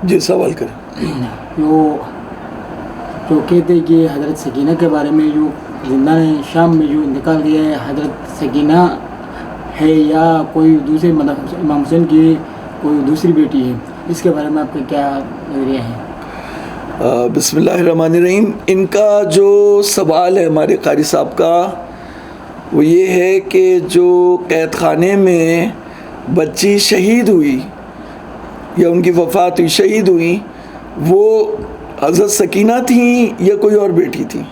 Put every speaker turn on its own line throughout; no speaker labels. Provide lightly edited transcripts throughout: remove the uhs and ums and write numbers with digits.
جی سوال کریں.
جو کہتے ہیں کہ حضرت سکینہ کے بارے میں جو زندان شام میں جو انتقال کیا ہے حضرت سکینہ ہے یا کوئی دوسرے مطلب امام حسین کی کوئی دوسری بیٹی ہے، اس کے بارے میں آپ کا کیا نظریہ ہے؟
بسم اللہ الرحمن الرحیم. ان کا جو سوال ہے ہمارے قاری صاحب کا وہ یہ ہے کہ جو قید خانے میں بچی شہید ہوئی یا ان کی وفات ہوئی، شہید ہوئی، وہ حضرت سکینہ تھیں یا کوئی اور بیٹی تھی.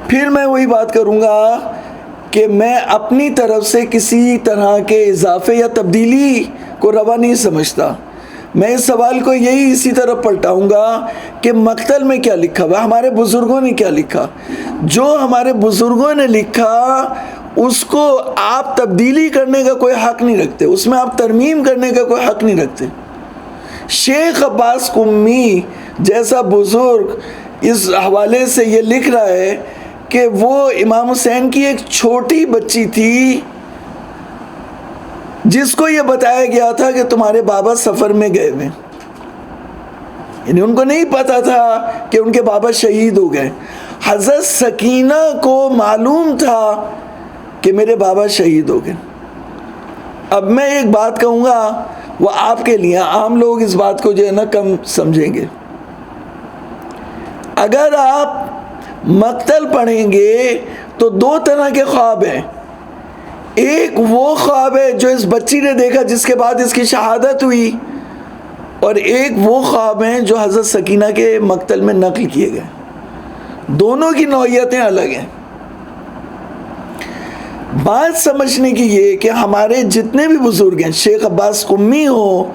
پھر میں وہی بات کروں گا کہ میں اپنی طرف سے کسی طرح کے اضافے یا تبدیلی کو روا نہیں سمجھتا. میں اس سوال کو یہی اسی طرح پلٹاؤں گا کہ مقتل میں کیا لکھا ہوا، ہمارے بزرگوں نے کیا لکھا. جو ہمارے بزرگوں نے لکھا اس کو آپ تبدیلی کرنے کا کوئی حق نہیں رکھتے، اس میں آپ ترمیم کرنے کا کوئی حق نہیں رکھتے. شیخ عباس قمی جیسا بزرگ اس حوالے سے یہ لکھ رہا ہے کہ وہ امام حسین کی ایک چھوٹی بچی تھی جس کو یہ بتایا گیا تھا کہ تمہارے بابا سفر میں گئے ہوئے، یعنی ان کو نہیں پتا تھا کہ ان کے بابا شہید ہو گئے. حضرت سکینہ کو معلوم تھا کہ میرے بابا شہید ہو گئے. اب میں ایک بات کہوں گا وہ آپ کے لیے، عام لوگ اس بات کو جو ہے نا کم سمجھیں گے. اگر آپ مقتل پڑھیں گے تو دو طرح کے خواب ہیں. ایک وہ خواب ہے جو اس بچی نے دیکھا جس کے بعد اس کی شہادت ہوئی، اور ایک وہ خواب ہیں جو حضرت سکینہ کے مقتل میں نقل کیے گئے. دونوں کی نوعیتیں الگ ہیں. بات سمجھنے کی یہ کہ ہمارے جتنے بھی بزرگ ہیں، شیخ عباس قمی ہوں،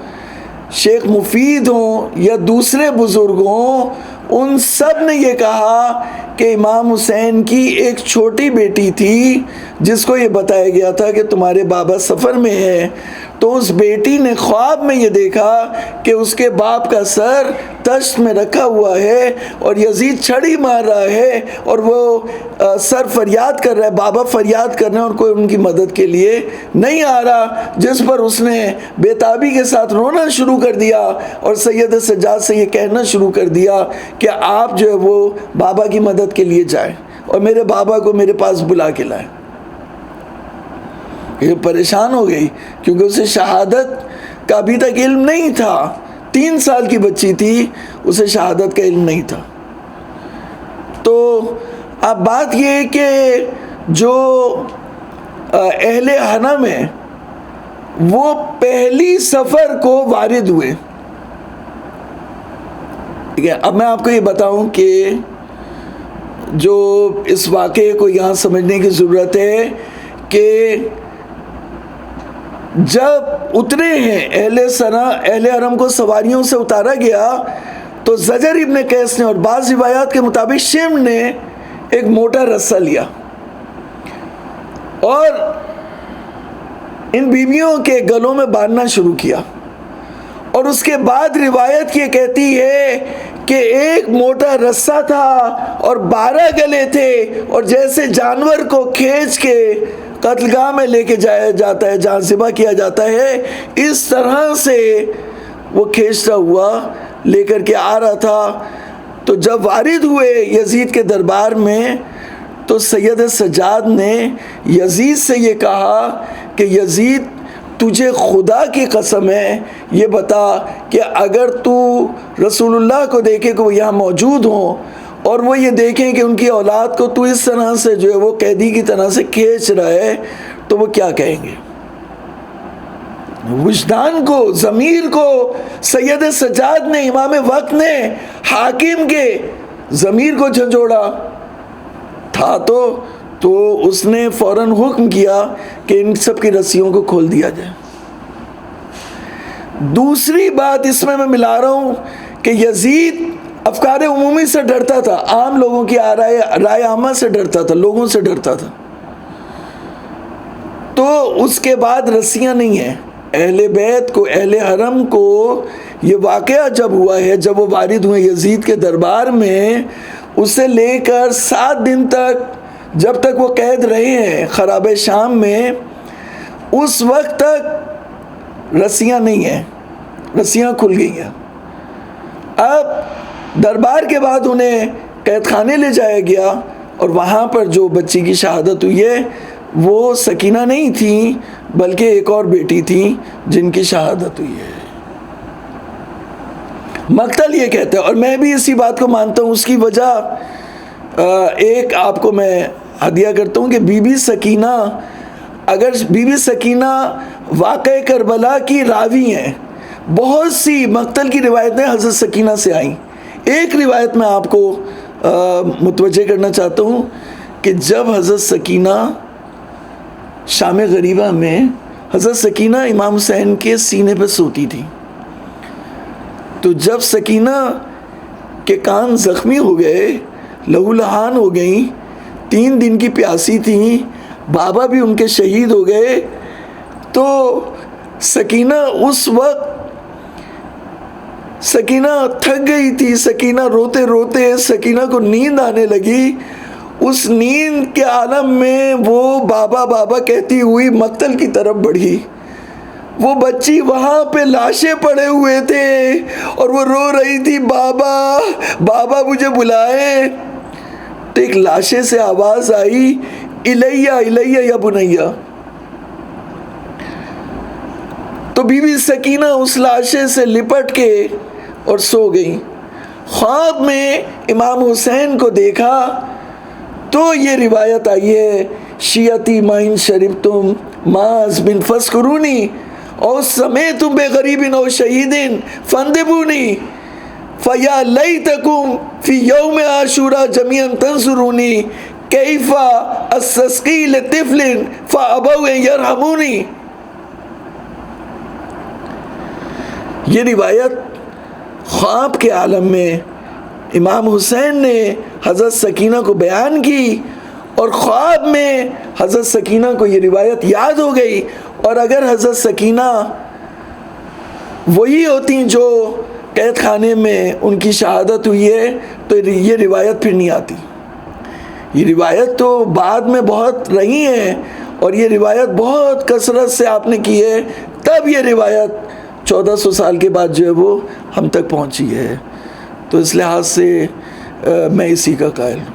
شیخ مفید ہوں یا دوسرے بزرگ ہوں، ان سب نے یہ کہا کہ امام حسین کی ایک چھوٹی بیٹی تھی جس کو یہ بتایا گیا تھا کہ تمہارے بابا سفر میں ہے. تو اس بیٹی نے خواب میں یہ دیکھا کہ اس کے باپ کا سر تشت میں رکھا ہوا ہے اور یزید چھڑی مار رہا ہے اور وہ سر فریاد کر رہا ہے، بابا فریاد کر رہے ہیں اور کوئی ان کی مدد کے لیے نہیں آ رہا. جس پر اس نے بے تابی کے ساتھ رونا شروع کر دیا اور سید سجاد سے یہ کہنا شروع کر دیا کہ آپ جو ہے وہ بابا کی مدد کے لیے جائیں اور میرے بابا کو میرے پاس بلا کے لائیں. یہ پریشان ہو گئی کیونکہ اسے شہادت کا ابھی تک علم نہیں تھا. 3 سال کی بچی تھی، اسے شہادت کا علم نہیں تھا. تو اب بات یہ ہے کہ جو اہل حرم ہیں وہ پہلی سفر کو وارد ہوئے. ٹھیک ہے، اب میں آپ کو یہ بتاؤں کہ جو اس واقعے کو یہاں سمجھنے کی ضرورت ہے کہ جب اترے ہیں اہل حرم کو سواریوں سے اتارا گیا تو زجر ابن قیس نے اور بعض روایات کے مطابق شم نے ایک موٹا رسہ لیا اور ان بیویوں کے گلوں میں باندھنا شروع کیا. اور اس کے بعد روایت یہ کہتی ہے کہ ایک موٹا رسہ تھا اور 12 گلے تھے، اور جیسے جانور کو کھینچ کے قتل گاہ میں لے کے جایا جاتا ہے، جہاں ذبح کیا جاتا ہے، اس طرح سے وہ کھینچتا ہوا لے کر کے آ رہا تھا. تو جب وارد ہوئے یزید کے دربار میں تو سید سجاد نے یزید سے یہ کہا کہ یزید تجھے خدا کی قسم ہے یہ بتا کہ اگر تو رسول اللہ کو دیکھے کہ وہ یہاں موجود ہوں اور وہ یہ دیکھیں کہ ان کی اولاد کو تو اس طرح سے جو ہے وہ قیدی کی طرح سے کھینچ رہا ہے تو وہ کیا کہیں گے. وجدان کو، ضمیر کو سید سجاد نے، امام وقت نے، حاکم کے ضمیر کو جھنجھوڑا تھا تو اس نے فوراً حکم کیا کہ ان سب کی رسیوں کو کھول دیا جائے. دوسری بات اس میں ملا رہا ہوں کہ یزید افکار عمومی سے ڈرتا تھا، عام لوگوں کی رائے عامہ سے ڈرتا تھا، لوگوں سے ڈرتا تھا. تو اس کے بعد رسیاں نہیں ہیں. اہل بیت کو، اہل حرم کو یہ واقعہ جب ہوا ہے، جب وہ وارد ہوئے یزید کے دربار میں، اسے لے کر 7 دن تک جب تک وہ قید رہے ہیں خراب شام میں، اس وقت تک رسیاں نہیں ہیں. رسیاں کھل گئی ہیں. اب دربار کے بعد انہیں قید خانے لے جایا گیا اور وہاں پر جو بچی کی شہادت ہوئی ہے وہ سکینہ نہیں تھی بلکہ ایک اور بیٹی تھی جن کی شہادت ہوئی ہے. مقتل یہ کہتے ہیں اور میں بھی اسی بات کو مانتا ہوں. اس کی وجہ ایک آپ کو میں ہدیہ کرتا ہوں کہ بی بی سکینہ، اگر بی بی سکینہ واقع کربلا کی راوی ہیں، بہت سی مقتل کی روایتیں حضرت سکینہ سے آئیں. ایک روایت میں آپ کو متوجہ کرنا چاہتا ہوں کہ جب حضرت سکینہ شام غریبہ میں، حضرت سکینہ امام حسین کے سینے پہ سوتی تھی، تو جب سکینہ کے کان زخمی ہو گئے، لہو لہان ہو گئیں، 3 دن کی پیاسی تھیں، بابا بھی ان کے شہید ہو گئے، تو سکینہ اس وقت سکینہ تھک گئی تھی. سکینہ روتے روتے سکینہ کو نیند آنے لگی. اس نیند کے عالم میں وہ بابا بابا کہتی ہوئی مقتل کی طرف بڑھی. وہ بچی وہاں پہ لاشیں پڑے ہوئے تھے اور وہ رو رہی تھی، بابا بابا مجھے بلائے. تو ایک لاشے سے آواز آئی، الیہ الیہ یا بنیہ. تو بی بی سکینہ اس لاشے سے لپٹ کے اور سو گئی. خواب میں امام حسین کو دیکھا تو یہ روایت آئی ہے، شیعتی مائن شربتم ماز بن فسکرونی او سمیتم بے غریبن او شہیدن فندبونی فیا لیتکم فی یوم عاشورا جمیعا تنصرونی کیفا استسقی لطفل فابوا یرحمونی. یہ روایت خواب کے عالم میں امام حسین نے حضرت سکینہ کو بیان کی اور خواب میں حضرت سکینہ کو یہ روایت یاد ہو گئی. اور اگر حضرت سکینہ وہی ہوتی جو قید خانے میں ان کی شہادت ہوئی ہے تو یہ روایت پھر نہیں آتی. یہ روایت تو بعد میں بہت رہی ہیں اور یہ روایت بہت کثرت سے آپ نے کی ہے، تب یہ روایت 1400 سال کے بعد جو ہے وہ ہم تک پہنچی ہے. تو اس لحاظ سے میں اسی کا قائل ہوں.